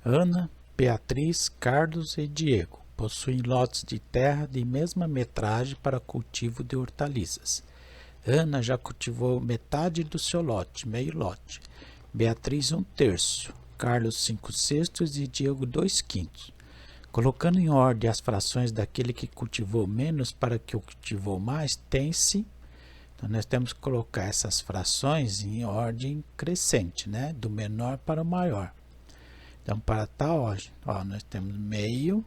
Ana, Beatriz, Carlos e Diego possuem lotes de terra de mesma metragem para cultivo de hortaliças. Ana já cultivou metade do seu lote, meio lote. Beatriz 1/3, Carlos 5/6 e Diego 2/5. Colocando em ordem as frações daquele que cultivou menos para que o cultivou mais, tem-se. Então, nós temos que colocar essas frações em ordem crescente, né? Do menor para o maior. Então, para tal ordem, nós temos meio,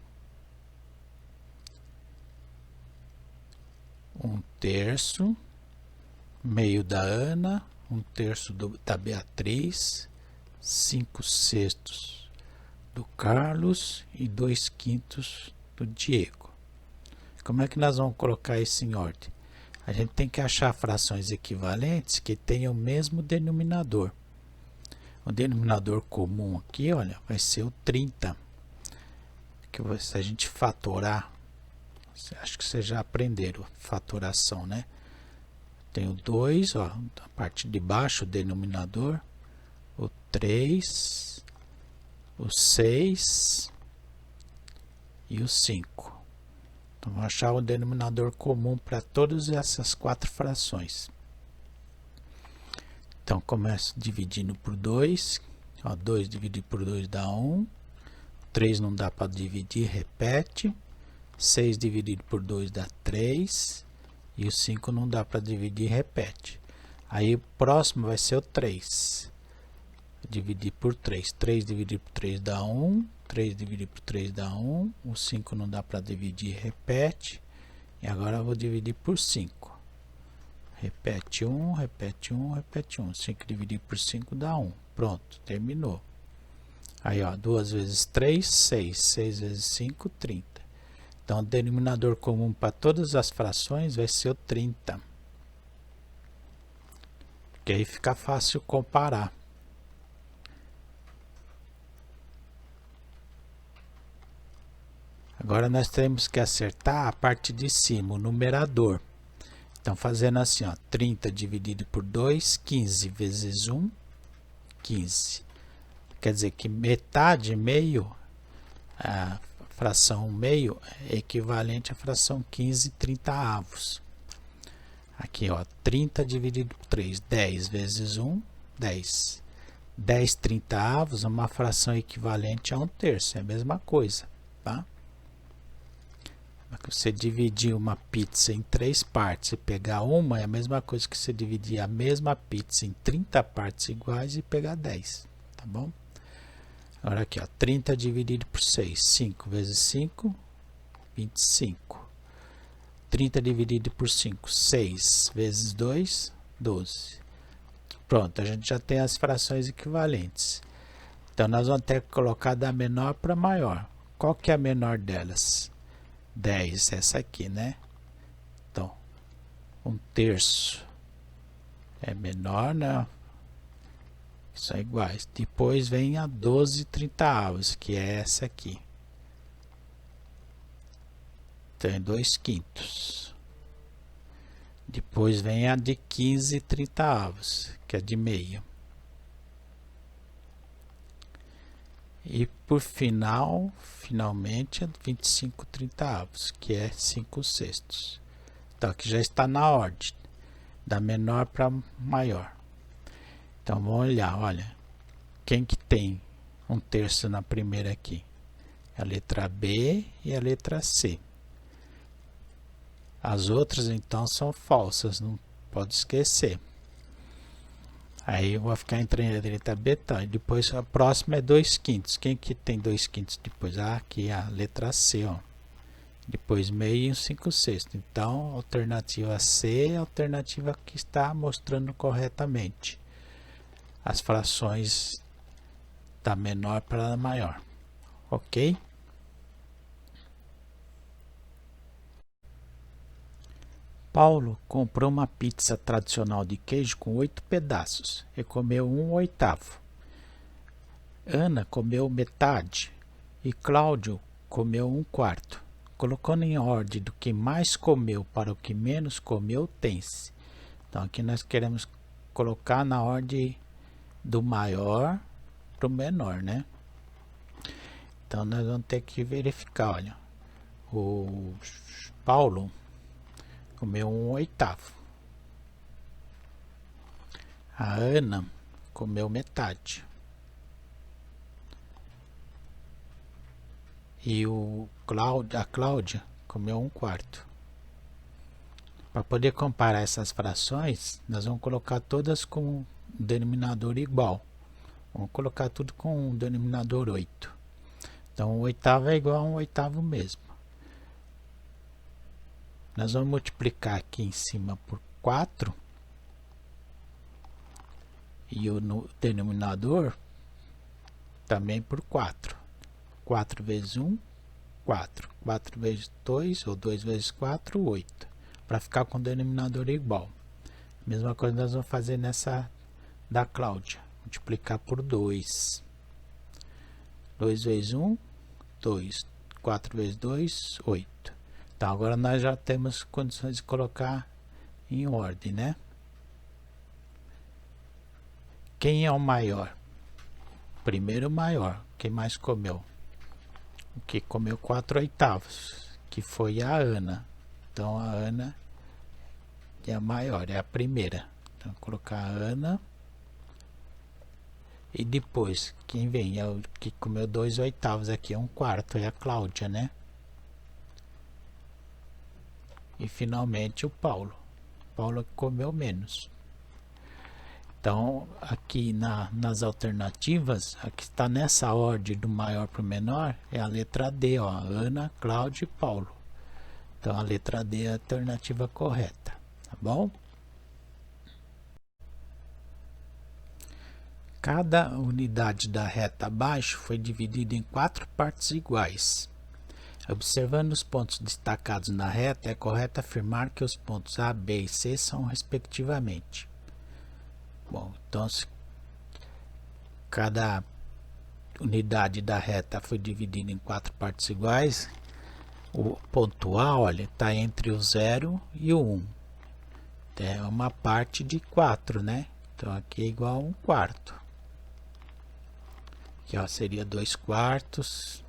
1/3, meio da Ana, 1/3 da Beatriz, 5/6 do Carlos e 2/5 do Diego. Como é que nós vamos colocar isso em ordem? A gente tem que achar frações equivalentes que tenham o mesmo denominador. O denominador comum aqui, olha, vai ser o 30. Que se a gente fatorar, acho que vocês já aprenderam fatoração, né? Tem o 2, ó, a parte de baixo, o denominador, o 3, o 6 e o 5. Então, vamos achar o denominador comum para todas essas 4 frações. Então, começo dividindo por 2. 2 dividido por 2 dá 1. 3 não dá para dividir, repete. 6 dividido por 2 dá 3. E o 5 não dá para dividir, repete. Aí o próximo vai ser o 3. Dividir por 3. 3 dividido por 3 dá 1. 3 dividido por 3 dá 1. O 5 não dá para dividir, repete. E agora eu vou dividir por 5. Repete 1, repete 1, repete 1. 5 dividido por 5 dá 1. Pronto, terminou. Aí, 2 vezes 3, 6. 6 vezes 5, 30. Então, o denominador comum para todas as frações vai ser o 30. Porque aí fica fácil comparar. Agora, nós temos que acertar a parte de cima, o numerador. Então, fazendo assim, 30 dividido por 2, 15 vezes 1, 15. Quer dizer que metade, meio, a fração meio é equivalente à fração 15 30avos. Aqui, 30 dividido por 3, 10 vezes 1, 10. 10 30avos é uma fração equivalente a 1/3, é a mesma coisa, tá? Você dividir uma pizza em 3 partes e pegar uma é a mesma coisa que você dividir a mesma pizza em 30 partes iguais e pegar 10, tá bom? Agora aqui, 30 dividido por 6, 5 vezes 5, 25. 30 dividido por 5, 6 vezes 2, 12. Pronto, a gente já tem as frações equivalentes. Então, nós vamos ter que colocar da menor para maior. Qual que é a menor delas? 10, essa aqui, né? Então, 1/3 é menor, né? São iguais. Depois vem a 12 30avos, que é essa aqui. Então, é 2/5. Depois vem a de 15 30avos, que é de meio. E por finalmente, é 25 30avos, que é 5/6. Então, aqui já está na ordem, da menor para maior. Então, vamos olhar, olha, quem que tem 1/3 na primeira aqui? A letra B e a letra C. As outras, então, são falsas, não pode esquecer. Aí eu vou ficar entre a letra B, tá? E depois a próxima é 2/5. Quem que tem 2/5 depois? Aqui a letra C, ó. Depois meio e 5/6. Então, alternativa C é a alternativa que está mostrando corretamente as frações da menor para a maior. Ok? Paulo comprou uma pizza tradicional de queijo com 8 pedaços e comeu 1/8. Ana comeu metade e Cláudio comeu 1/4. Colocando em ordem do que mais comeu para o que menos comeu, tem-se. Então, aqui nós queremos colocar na ordem do maior para o menor, né? Então nós vamos ter que verificar, olha. O Paulo comeu 1/8. A Ana comeu metade. E a Cláudia comeu 1/4. Para poder comparar essas frações, nós vamos colocar todas com um denominador igual. Vamos colocar tudo com um denominador 8. Então 1/8 é igual a 1/8 mesmo. Nós vamos multiplicar aqui em cima por 4. E o denominador também por 4. 4 vezes 1, 4. 4 vezes 2, ou 2 vezes 4, 8. Para ficar com o denominador igual. Mesma coisa nós vamos fazer nessa da Cláudia. Multiplicar por 2. 2 vezes 1, 2. 4 vezes 2, 8. Então agora nós já temos condições de colocar em ordem, né? Quem é o maior? Primeiro maior. Quem mais comeu? O que comeu 4/8, que foi a Ana. Então a Ana é a maior, é a primeira. Então vou colocar a Ana. E depois, quem vem? É o que comeu 2/8 aqui, é 1/4, é a Cláudia, né? E finalmente o Paulo. Paulo comeu menos. Então, aqui nas alternativas, a que está nessa ordem do maior para o menor é a letra D, ó, Ana, Cláudia e Paulo. Então, a letra D é a alternativa correta, tá bom? Cada unidade da reta abaixo foi dividida em 4 partes iguais. Observando os pontos destacados na reta, é correto afirmar que os pontos A, B e C são respectivamente. Bom, então se cada unidade da reta foi dividida em 4 partes iguais, o ponto A, olha, está entre o 0 e o 1. É uma parte de 4, né? Então aqui é igual a 1/4. Aqui, ó, seria 2/4,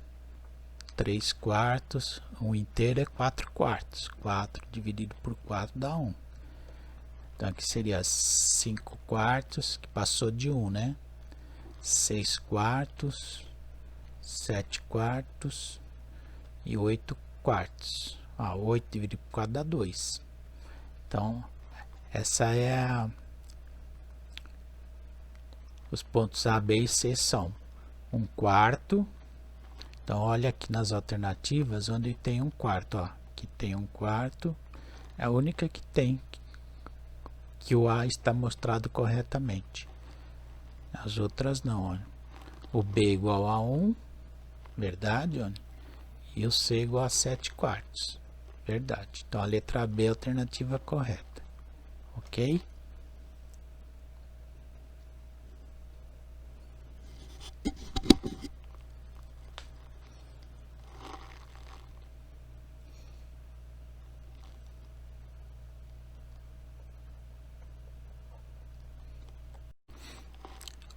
3/4, 1 inteiro é 4/4. 4 dividido por 4 dá 1. Então aqui seria 5/4, que passou de 1, né? 6/4, 7/4 e 8/4. 8 dividido por 4 dá 2. Então, essa é os pontos A, B e C são 1/4. Então, olha aqui nas alternativas onde tem 1/4. Ó, aqui tem 1/4. É a única que tem que o A está mostrado corretamente. As outras não, olha. O B igual a 1, verdade, olha. E o C igual a 7/4, verdade. Então a letra B é a alternativa correta, ok?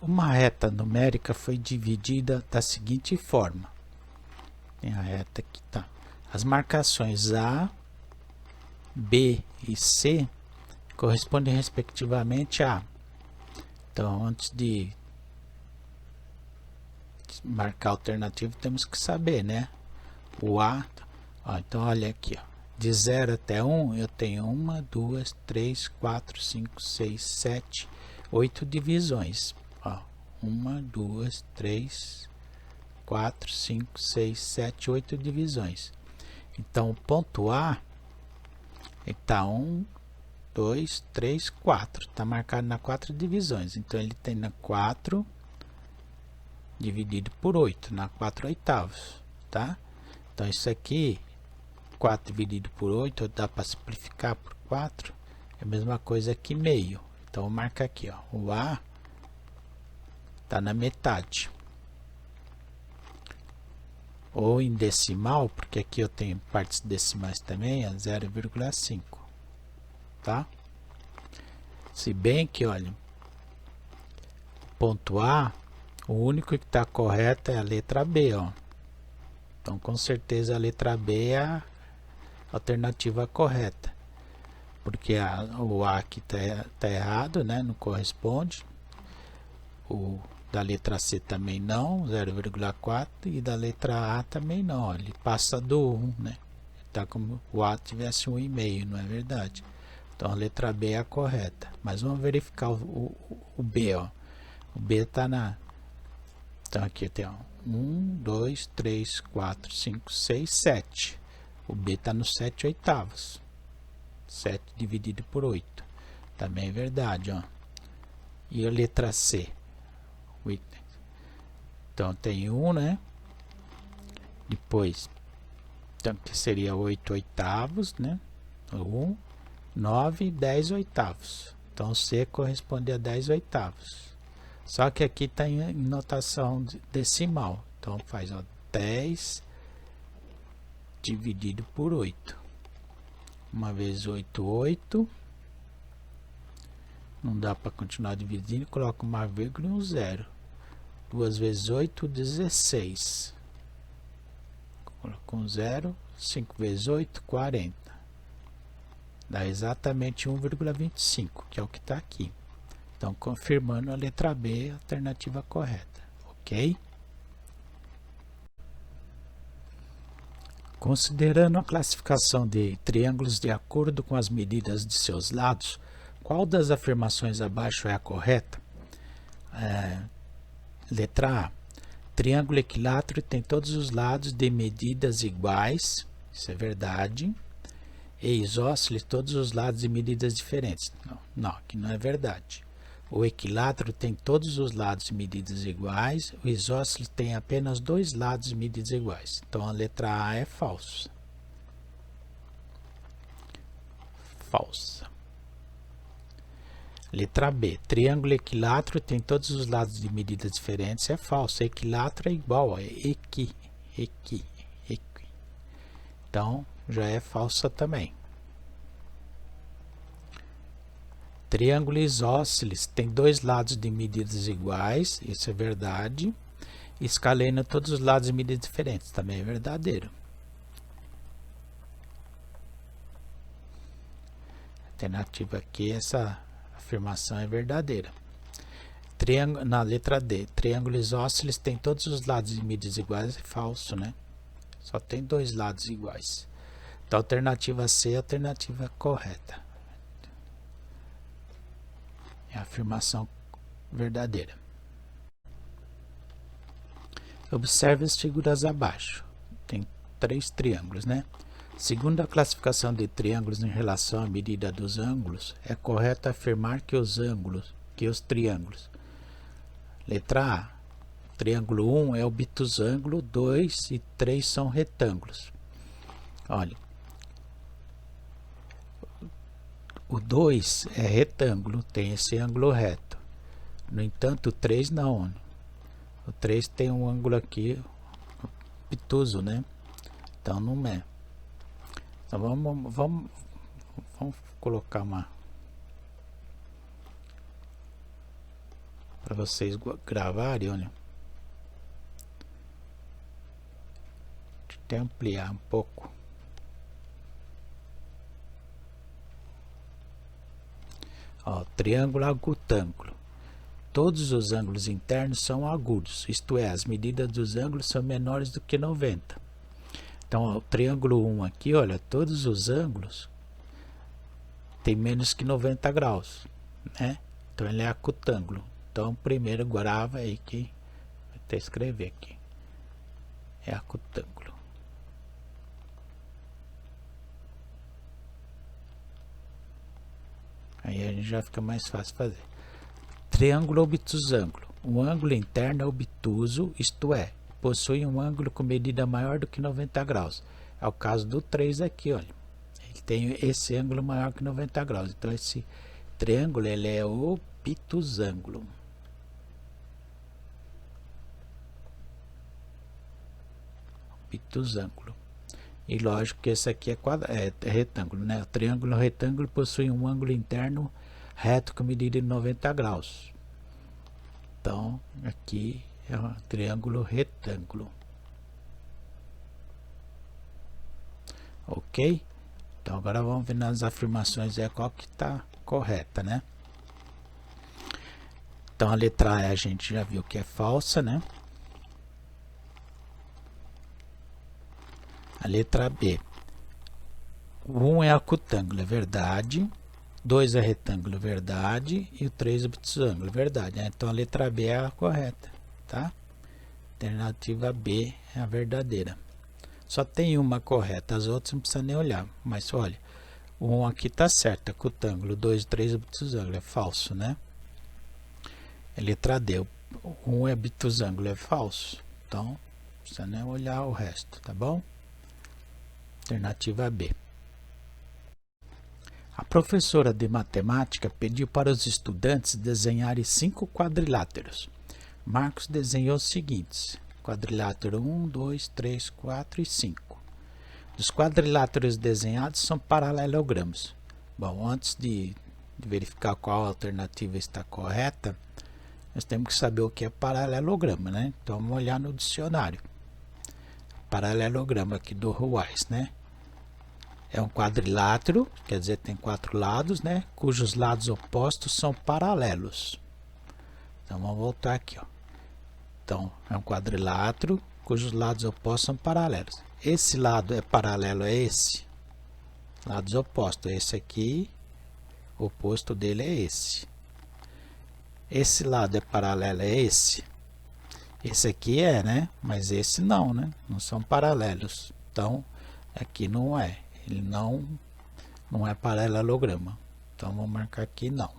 Uma reta numérica foi dividida da seguinte forma. Tem a reta que tá. As marcações A, B e C correspondem respectivamente a. Então, antes de marcar a alternativa, temos que saber, né? O A, ó, então olha aqui, ó. De 0 até 1, eu tenho 1, 2, 3, 4, 5, 6, 7, 8 divisões. 1, 2, 3, 4, 5, 6, 7, 8 divisões. Então, o ponto A está 1, 2, 3, 4. Está marcado na 4 divisões. Então, ele tem na 4 dividido por 8, na 4/8. Tá? Então, isso aqui, 4 dividido por 8, dá para simplificar por 4. É a mesma coisa que meio. Então, marca aqui, ó, o A está na metade. Ou em decimal, porque aqui eu tenho partes decimais também, é 0,5. Tá? Se bem que, olha, ponto A, o único que está correto é a letra B, ó. Então, com certeza, a letra B é a alternativa correta. Porque o A aqui tá errado, né? Não corresponde. O da letra C também não, 0,4. E da letra A também não. Ó, ele passa do 1, né? Tá como o A tivesse 1,5, não é verdade? Então, a letra B é a correta. Mas vamos verificar o B, ó. O B tá na... Então, aqui tem, ó, 1, 2, 3, 4, 5, 6, 7. O B está no 7 oitavos. 7 dividido por 8. Também é verdade, ó. E a letra C? Então, tem 1, né? Depois, então, que seria 8 oitavos, né? 1, 9 e 10 oitavos. Então, C corresponde a 10 oitavos. Só que aqui está em notação decimal. Então, faz, ó, 10 dividido por 8. Uma vez 8, 8. Não dá para continuar dividindo. Coloca uma vírgula e um zero. 2 vezes 8, 16. Coloca um zero. 5 vezes 8, 40. Dá exatamente 1,25, que é o que está aqui. Então, confirmando a letra B, a alternativa correta. Ok? Considerando a classificação de triângulos de acordo com as medidas de seus lados, qual das afirmações abaixo é a correta? Letra A. Triângulo equilátero tem todos os lados de medidas iguais. Isso é verdade. E isósceles, todos os lados de medidas diferentes. Não, aqui não é verdade. O equilátero tem todos os lados de medidas iguais. O isósceles tem apenas dois lados de medidas iguais. Então, a letra A é falsa. Falsa. Letra B. Triângulo equilátero tem todos os lados de medidas diferentes. É falso. Equilátero é igual a equi. Então, já é falsa também. Triângulo isósceles tem dois lados de medidas iguais. Isso é verdade. Escaleno todos os lados de medidas diferentes. Também é verdadeiro. Alternativa aqui, essa afirmação é verdadeira. Na letra D, triângulo isósceles tem todos os lados de medidas iguais. É falso, né? Só tem dois lados iguais. Então, alternativa C é a alternativa correta. É a afirmação verdadeira. Observe as figuras abaixo. Tem três triângulos, né? Segundo a classificação de triângulos em relação à medida dos ângulos, é correto afirmar que os triângulos. Letra A. Triângulo 1 é obtusângulo, 2 e 3 são retângulos. Olha. O 2 é retângulo, tem esse ângulo reto. No entanto, o 3 não. O 3 tem um ângulo aqui obtuso, né? Então, não é. Então, vamos colocar uma... para vocês gravarem, olha. Deixa eu até ampliar um pouco. Ó, triângulo agutângulo. Todos os ângulos internos são agudos, isto é, as medidas dos ângulos são menores do que 90. Então, ó, o triângulo 1 aqui, olha, todos os ângulos tem menos que 90 graus, né? Então, ele é acutângulo. Então, primeiro grava aí que vou até escrever aqui. É acutângulo. Aí a gente já fica mais fácil fazer. Triângulo obtusângulo. O ângulo interno é obtuso, isto é, possui um ângulo com medida maior do que 90 graus. É o caso do 3 aqui, olha. Ele tem esse ângulo maior que 90 graus. Então, esse triângulo ele é obtusângulo. Obtusângulo. E lógico que esse aqui é retângulo, né? O triângulo retângulo possui um ângulo interno reto com medida de 90 graus. Então, aqui é um triângulo retângulo. ok? Então agora vamos ver nas afirmações qual que está correta, né? Então a letra E a gente já viu que é falsa, né? A letra B, o 1 é acutângulo, é verdade. 2 é retângulo, verdade. E o 3 é obtusângulo, verdade, né? Então a letra B é a correta, tá? Alternativa B é a verdadeira. Só tem uma correta, as outras não precisa nem olhar. Mas olha, o 1 aqui está certo, é acutângulo. 2 e 3 é obtusângulo, é falso, né? A letra D, o 1 é obtusângulo, é falso. Então, não precisa nem olhar o resto, tá bom? Alternativa B. A professora de matemática pediu para os estudantes desenharem 5 quadriláteros. Marcos desenhou os seguintes: quadrilátero 1, 2, 3, 4 e 5. Os quadriláteros desenhados são paralelogramas. Bom, antes de verificar qual alternativa está correta, nós temos que saber o que é paralelograma, né? Então vamos olhar no dicionário. Paralelograma aqui do Ruais, né? É um quadrilátero, quer dizer, tem 4 lados, né? Cujos lados opostos são paralelos. Então vamos voltar aqui, ó. Então é um quadrilátero cujos lados opostos são paralelos. Esse lado é paralelo a esse. Lados opostos. Esse aqui, o oposto dele é esse. Esse lado é paralelo a esse. Esse aqui é, né? Mas esse não, né? Não são paralelos. Então aqui não é. Ele não é paralelograma. Então vou marcar aqui não.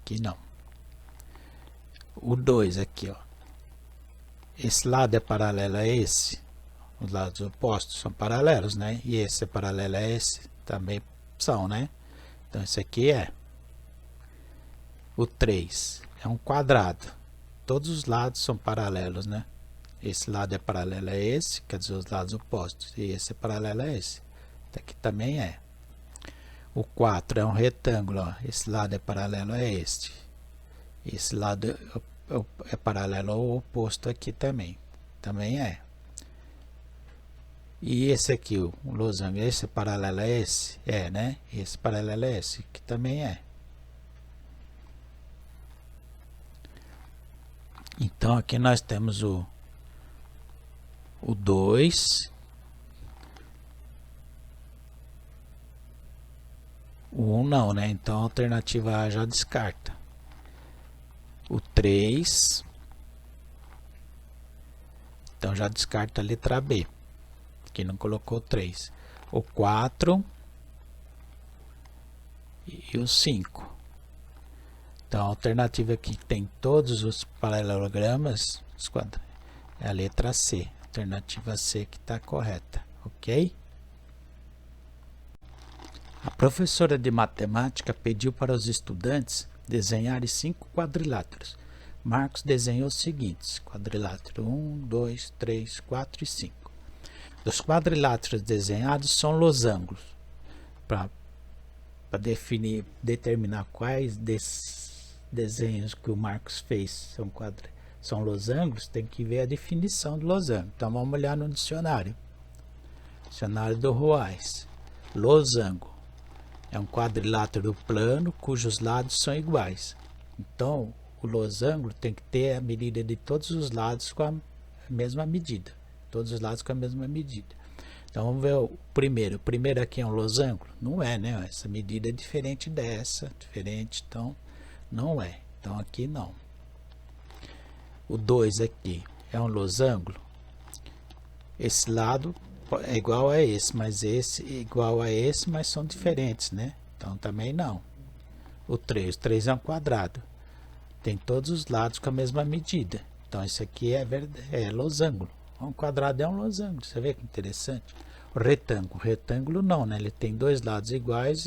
Aqui não. O 2 aqui, ó. Esse lado é paralelo a esse. Os lados opostos são paralelos, né? E esse é paralelo a esse. Também são, né? Então esse aqui é. O 3 é um quadrado. Todos os lados são paralelos, né? Esse lado é paralelo a esse, quer dizer, os lados opostos. E esse é paralelo a esse. Aqui também é. O 4 é um retângulo, ó. Esse lado é paralelo a este. Esse lado é paralelo ao oposto aqui também. Também é. E esse aqui, o losango, esse é paralelo a esse? É, né? Esse paralelo a esse, que também é. Então aqui nós temos o 2, o 1 não, né? Então a alternativa A já descarta. O 3, então já descarta a letra B, que não colocou 3. O 4 e o 5. Então a alternativa que tem todos os paralelogramas é a letra C. Alternativa C que está correta, ok? A professora de matemática pediu para os estudantes desenharem 5 quadriláteros. Marcos desenhou os seguintes: quadrilátero 1, 2, 3, 4 e 5. Os quadriláteros desenhados são losangos. Para determinar quais desses desenhos que o Marcos fez são losangos, tem que ver a definição do losango. Então vamos olhar no dicionário. Dicionário do Ruais. Losango é um quadrilátero plano cujos lados são iguais. Então o losango tem que ter a medida de todos os lados com a mesma medida. Todos os lados com a mesma medida. Então vamos ver o primeiro. O primeiro aqui é um losango? Não é, né? Essa medida é diferente dessa, diferente, então não é. Então aqui não. O 2 aqui é um losango? Esse lado é igual a esse, mas esse é igual a esse, mas são diferentes, né? Então também não. O 3 é um quadrado. Tem todos os lados com a mesma medida. Então esse aqui é losango. Um quadrado é um losango. Você vê que interessante? O retângulo não, né? Ele tem 2 lados iguais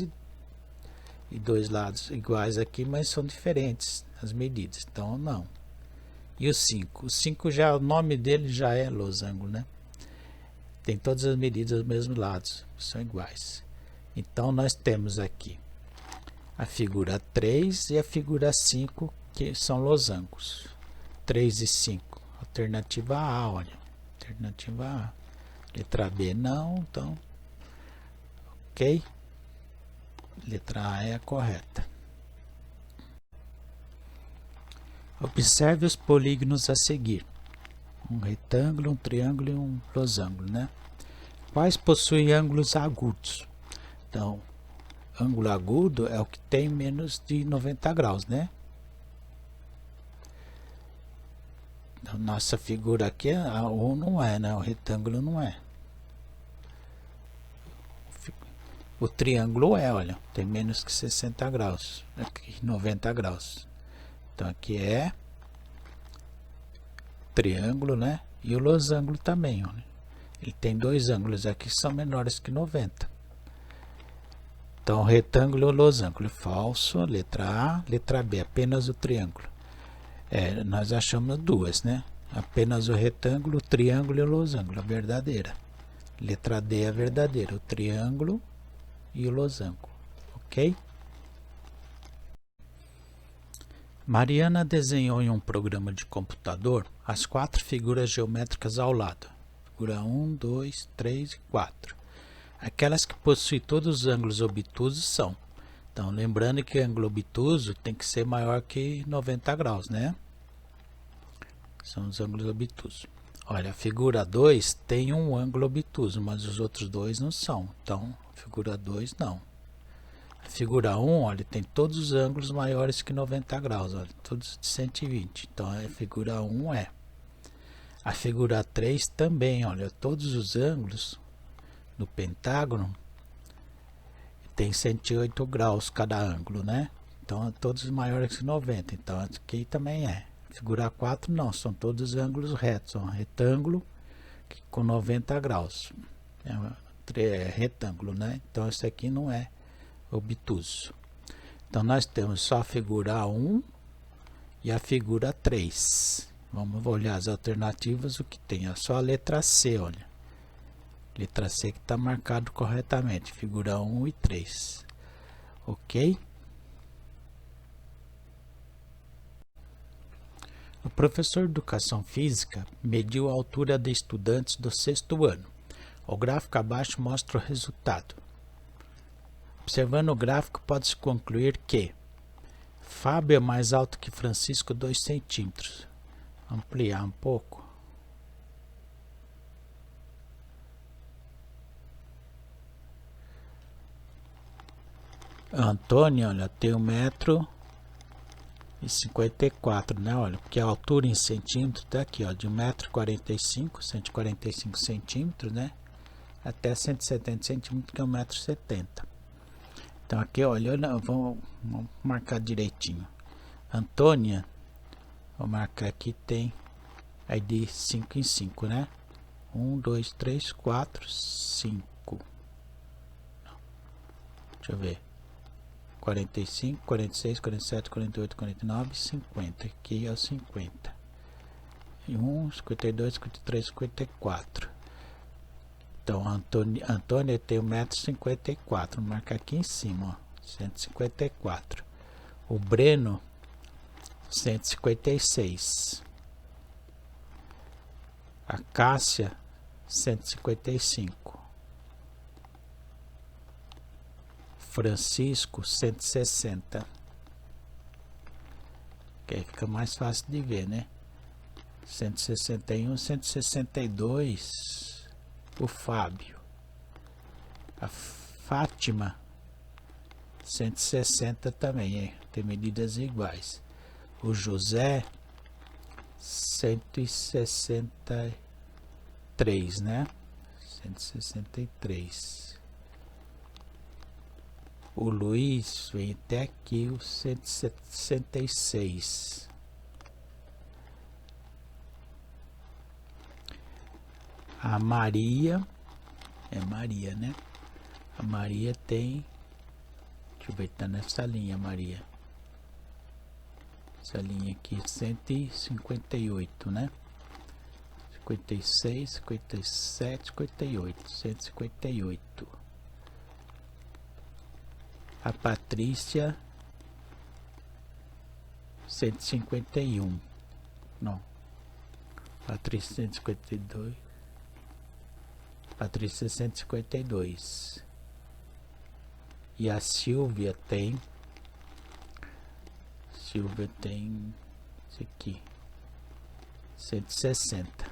e 2 lados iguais aqui, mas são diferentes as medidas. Então não. E o 5? O 5 já, o nome dele já é losango, né? Tem todas as medidas dos mesmos lados, são iguais. Então nós temos aqui a figura 3 e a figura 5, que são losangos. 3 e 5. Alternativa A, olha. Alternativa A. Letra B não, então ok. Letra A é a correta. Observe os polígonos a seguir. Um retângulo, um triângulo e um losango, né? Quais possuem ângulos agudos? Então, ângulo agudo é o que tem menos de 90 graus, né? Então, nossa figura aqui, o não é, né? O retângulo não é. O triângulo é, olha, tem menos que 60 graus, aqui 90 graus. Então aqui é triângulo, né? E o losango também, olha. Ele tem dois ângulos aqui que são menores que 90. Então retângulo e losango, falso, letra A, letra B, apenas o triângulo. Nós achamos duas, né? Apenas o retângulo, o triângulo e o losango, a verdadeira. Letra D é a verdadeira, o triângulo e o losango, ok? Mariana desenhou em um programa de computador as 4 figuras geométricas ao lado. Figura 1, 2, 3 e 4. Aquelas que possuem todos os ângulos obtusos são. Então, lembrando que ângulo obtuso tem que ser maior que 90 graus, né? São os ângulos obtusos. Olha, a figura 2 tem um ângulo obtuso, mas os outros dois não são. Então, figura 2 não. A figura 1, olha, tem todos os ângulos maiores que 90 graus, olha, todos de 120. Então, a figura 1 é. A figura 3 também, olha, todos os ângulos do pentágono tem 108 graus cada ângulo, né? Então, todos maiores que 90. Então, aqui também é. Figura 4 não, são todos ângulos retos, são retângulo com 90 graus. É retângulo, né? Então, esse aqui não é obtuso. Então, nós temos só a figura 1 e a figura 3. Vamos olhar as alternativas, o que tem? É só a letra C, olha. Letra C que está marcado corretamente, figura 1 e 3. Ok? O professor de Educação Física mediu a altura de estudantes do 6º ano. O gráfico abaixo mostra o resultado. Observando o gráfico, pode-se concluir que Fábio é mais alto que Francisco 2 centímetros. Ampliar um pouco. Antônio, olha, tem 1,54 m, né? Olha, porque a altura em centímetros tá aqui, ó, de 1,45 m, 145 centímetros, né? Até 170 centímetros, que é 1,70 m. Então aqui, olha, vamos marcar direitinho. Antônia, vou marcar aqui, tem aí de 5 em 5, né? 1, 2, 3, 4, 5. Deixa eu ver. 45, 46, 47, 48, 49, 50. Aqui é o 50. 51, 52, 53, 54. Então, Antônia tem 1,54 m. Vou marcar aqui em cima, ó, 154. O Breno, 156. A Cássia, 155. Francisco, 160. Que aí fica mais fácil de ver, né? 161, 162. O Fábio. A Fátima, 160 também, tem medidas iguais. O José, 163, né? 163. O Luiz vem até aqui, o 166. A Maria, é Maria, né? A Maria tem, deixa eu ver, tá nessa linha, Maria. Essa linha aqui, 158, né? 56, 57, 58, 158. A Patrícia, 151. Não. Patrícia, 152. Patrícia 152. E a Silvia tem isso aqui, 160.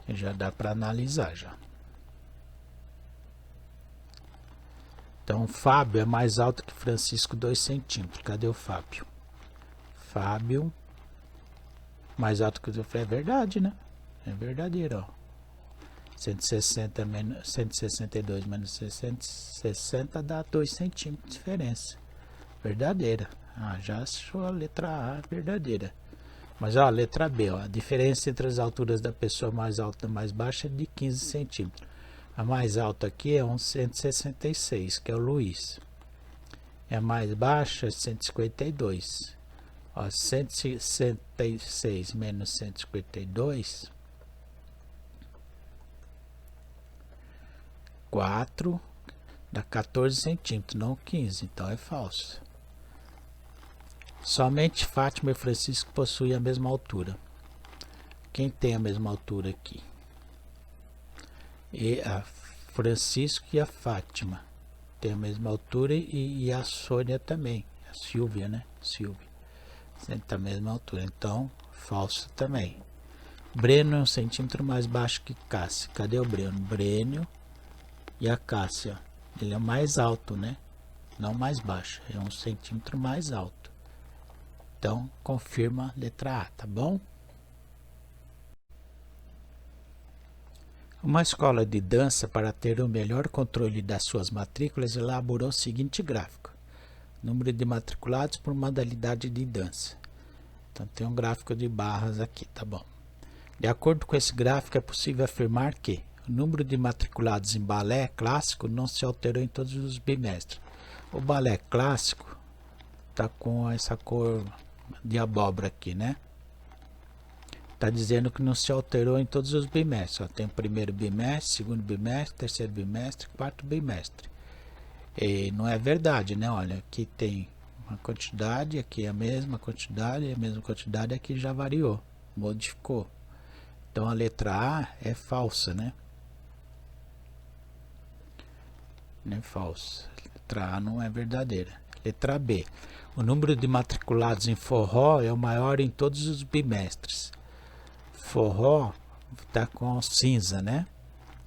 E já dá para analisar já. Então, Fábio é mais alto que Francisco 2 centímetros. Cadê o Fábio? Fábio mais alto que o... É verdade, né? É verdadeiro, ó. 160 menos 162 menos 660 dá 2 centímetros de diferença. Verdadeira. Ah, já achou a letra A verdadeira. Mas ó, a letra B, ó, a diferença entre as alturas da pessoa mais alta e mais baixa é de 15 centímetros. A mais alta aqui é 166, que é o Luiz. E a mais baixa é 152. Ó, 166 menos 152... 4 dá 14 centímetros, não 15, então é falso. Somente Fátima e Francisco possuem a mesma altura. Quem tem a mesma altura aqui? E a Francisco e a Fátima tem a mesma altura, e a Sônia também, a Silvia, né? Silvia tem a mesma altura, então falso também. Breno é 1 centímetro mais baixo que Cássia. Cadê o Breno? Breno e a Cássia, ele é mais alto, né? Não mais baixo, é 1 centímetro mais alto. Então, confirma a letra A, tá bom? Uma escola de dança, para ter o melhor controle das suas matrículas, elaborou o seguinte gráfico: número de matriculados por modalidade de dança. Então, tem um gráfico de barras aqui, tá bom? De acordo com esse gráfico, é possível afirmar que o número de matriculados em balé clássico não se alterou em todos os bimestres. O balé clássico está com essa cor de abóbora aqui, né? Está dizendo que não se alterou em todos os bimestres. Ó, tem o primeiro bimestre, segundo bimestre, terceiro bimestre, quarto bimestre. E não é verdade, né? Olha, aqui tem uma quantidade, aqui é a mesma quantidade, aqui já variou, modificou. Então a letra A é falsa, né? Não é falso. Letra A não é verdadeira. Letra B. O número de matriculados em forró é o maior em todos os bimestres. Forró está com cinza, né?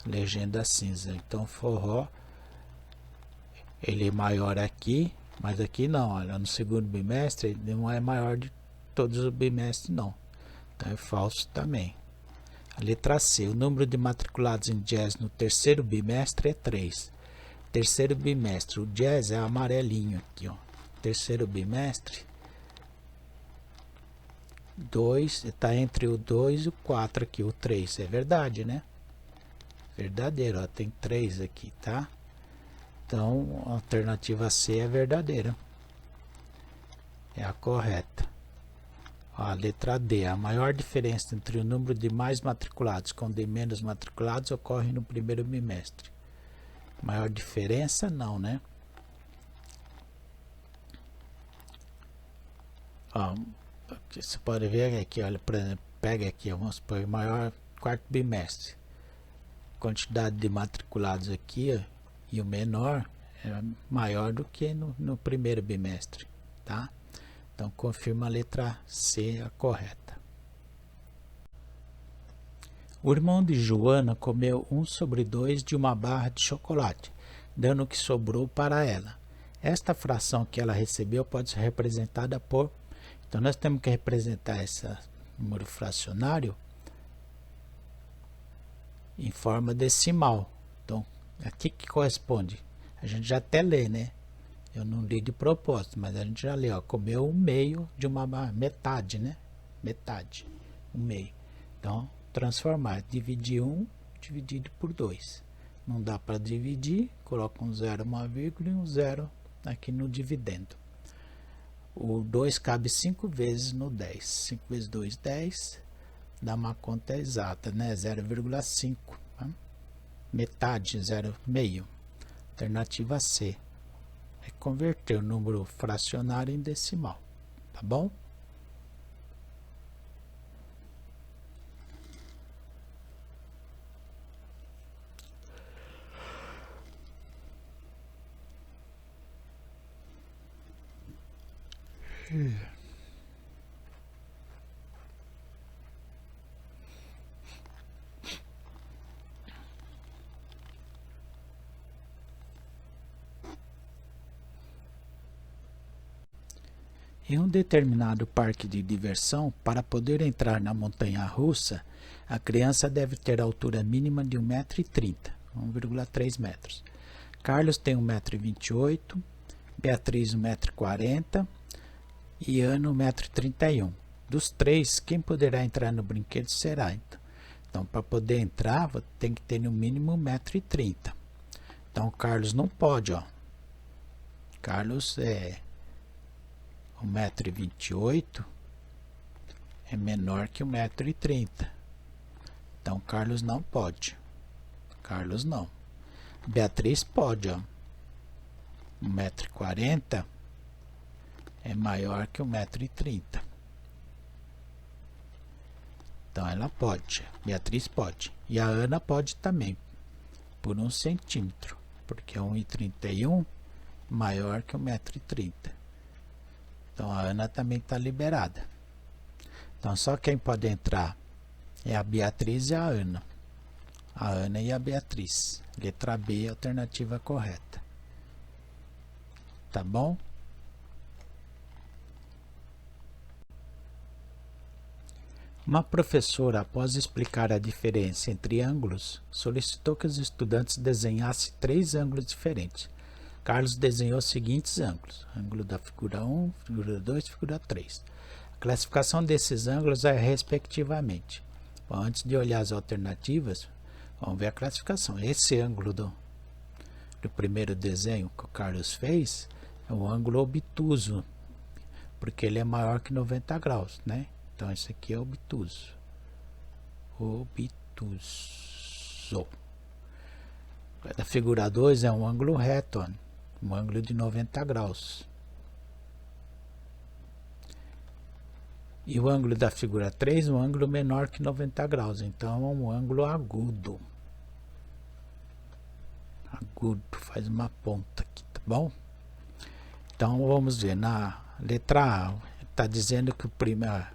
Legenda cinza. Então forró, ele é maior aqui, mas aqui não. Olha, no segundo bimestre ele não é maior de todos os bimestres, não. Então é falso também. A letra C. O número de matriculados em jazz no terceiro bimestre é 3. Terceiro bimestre, o jazz é amarelinho aqui, ó. Terceiro bimestre, 2, está entre o 2 e o 4 aqui, o 3, é verdade, né? Verdadeiro, ó, tem 3 aqui, tá? Então, a alternativa C é verdadeira. É a correta. Ó, a letra D, a maior diferença entre o número de mais matriculados com o de menos matriculados ocorre no primeiro bimestre. Maior diferença não, né? Ó, você pode ver aqui, olha, por exemplo, pega aqui, vamos supor, maior quarto bimestre. Quantidade de matriculados aqui, ó, e o menor é maior do que no primeiro bimestre, tá? Então confirma a letra C a correta. O irmão de Joana comeu 1/2 de uma barra de chocolate, dando o que sobrou para ela. Esta fração que ela recebeu pode ser representada por... Então, nós temos que representar esse número fracionário em forma decimal. Então, aqui que corresponde? A gente já até lê, né? Eu não li de propósito, mas a gente já lê, ó. Comeu 1/2 de uma barra, metade, né? Metade, 1/2. Então, transformar, dividir 1 dividido por 2. Não dá para dividir, coloca um 0, uma vírgula e um 0 aqui no dividendo. O 2 cabe 5 vezes no 10. 5 vezes 2, 10. Dá uma conta exata, né? 0,5. Tá? Metade, 0,5. Alternativa C. É converter o número fracionário em decimal. Tá bom? Em um determinado parque de diversão, para poder entrar na montanha-russa, a criança deve ter a altura mínima de 1,30 m, 1,3 metros. Carlos tem 1,28 m, Beatriz 1,40 m e Ana 1,31 m. Dos três, quem poderá entrar no brinquedo será. Então, para poder entrar, tem que ter no mínimo 1,30 m. Então, o Carlos não pode, ó. Carlos é 1,28 m, é menor que 1,30 m. Então, Carlos não pode. Carlos não. Beatriz pode, ó. 1,40 m é maior que 1,30 m. Então, ela pode. Beatriz pode. E a Ana pode também, por 1 centímetro, porque é 1,31 m maior que 1,30 m. Então, a Ana também está liberada. Então, só quem pode entrar é a Beatriz e a Ana. A Ana e a Beatriz. Letra B, alternativa correta. Tá bom? Uma professora, após explicar a diferença entre ângulos, solicitou que os estudantes desenhassem 3 ângulos diferentes. Carlos desenhou os seguintes ângulos: ângulo da figura 1, figura 2 e figura 3. A classificação desses ângulos é respectivamente. Bom, antes de olhar as alternativas, vamos ver a classificação. Esse ângulo do primeiro desenho que o Carlos fez é um ângulo obtuso, porque ele é maior que 90 graus, né? Então, esse aqui é obtuso. Obtuso. Da figura 2 é um ângulo reto, ó, um ângulo de 90 graus. E o ângulo da figura 3 é um ângulo menor que 90 graus. Então, é um ângulo agudo. Agudo, faz uma ponta aqui, tá bom? Então, vamos ver. Na letra A, está dizendo que o primeiro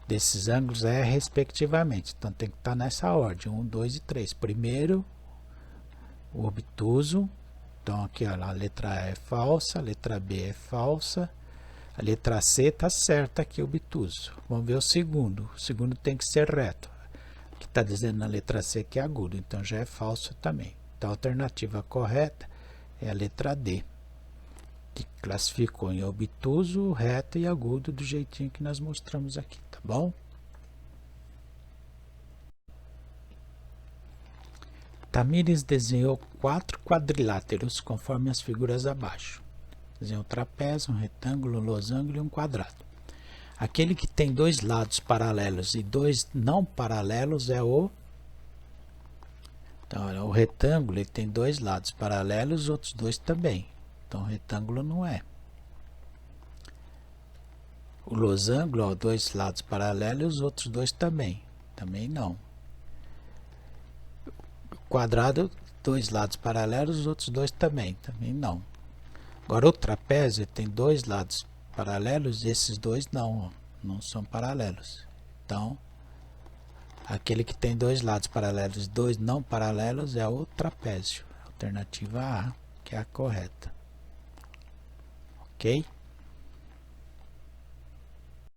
desses ângulos é respectivamente. Então, tem que estar nessa ordem. 1, 2 e 3. Primeiro, o obtuso. Então, aqui ó, a letra A é falsa, a letra B é falsa, a letra C está certa aqui, obtuso. Vamos ver o segundo. O segundo tem que ser reto. Aqui está dizendo na letra C que é agudo, então já é falso também. Então, a alternativa correta é a letra D, que classificou em obtuso, reto e agudo do jeitinho que nós mostramos aqui, tá bom? Tamires desenhou 4 quadriláteros conforme as figuras abaixo. Desenhou um trapézio, um retângulo, um losango e um quadrado. Aquele que tem 2 lados paralelos e 2 não paralelos é o... Então, o retângulo ele tem 2 lados paralelos, os outros 2 também. Então, o retângulo não é. O losango, ó, 2 lados paralelos, os outros 2 também. Também não. Quadrado, 2 lados paralelos, os outros 2 também. Também não. Agora, o trapézio tem 2 lados paralelos, e esses 2 não, ó, não são paralelos. Então, aquele que tem 2 lados paralelos e 2 não paralelos é o trapézio. Alternativa A, que é a correta. Ok?